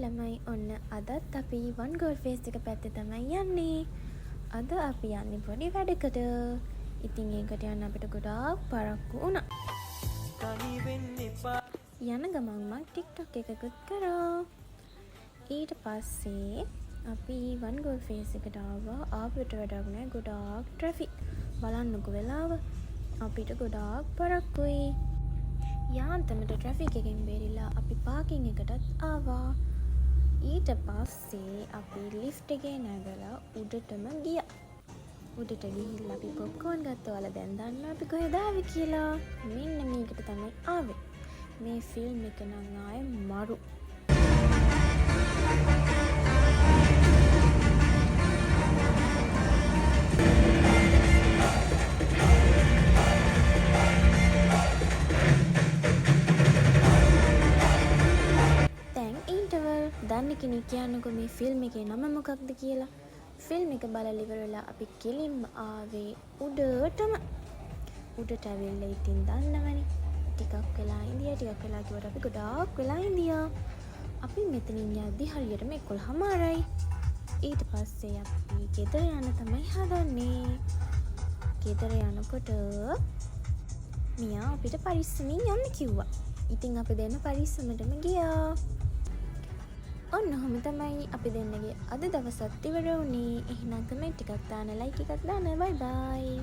ළමයි ඔන්න අදත් අපි වන් ගෝල් ෆේස් එක පැත්තේ තමයි යන්නේ. අද අපි යන්නේ පොඩි වැඩකට. ඉතින් ඒකට යන්න අපිට ගොඩාක් පරක්කු වුණා. යන ගමන් මම TikTok එකකුත් කරා. ඊට පස්සේ අපි වන් ගෝල් ෆේස් එකට ආවා. ආපුවට වැඩක් නෑ, ගොඩාක් ට්‍රැෆික්. බලන්නකෝ වෙලාව. අපිට ගොඩාක් පරක්කුයි. යාන්තමට ට්‍රැෆික් එකෙන් බේරිලා අපි පාකින් එකටත් ආවා. ඊට පස්සේ අපි ලිෆ්ට් එකේ නැගලා උඩටම ගියා. උඩට ගිහිල්ලා අපි පොප්කෝන් ගත්තා. ඔයාලා දැන් දන්නවා අපි කොහෙද ආවේ කියලා. මෙන්න මේකට තමයි ආවේ. මේ ෆිල්ම් එක නම් ආයේ මරු. දන්න කෙනෙක් කියන්නකෝ මේ ෆිල්ම් එකේ නම මොකක්ද කියලා. ෆිල්ම් එක බලලා ඉවරලා අපි කෙලින්ම ආවේ උඩටම. උඩට ඇවිල්ලා ඉතින් දන්නවනේ. ටිකක් වෙලා කිව්වට අපි ගොඩාක් වෙලා ඉඳියා. අපි මෙතනින් යද්දි හරියටම 11:00යි. ඊට පස්සේ අපි ගෙදර යන්න තමයි හදන්නේ. ගෙදර යනකොට මියා අපිට පරිස්සමින් යන්න කිව්වා. ඉතින් අපි දෙන්න පරිස්සමටම ගියා. ඔන්න ඔහොම තමයි අපි දෙන්නගේ අද දවසත් ඉවර වුණේ. එහෙනම් කමෙන්ට් එකක් දාන්න, ලයික් එකක් දාන්න. බයි බයි.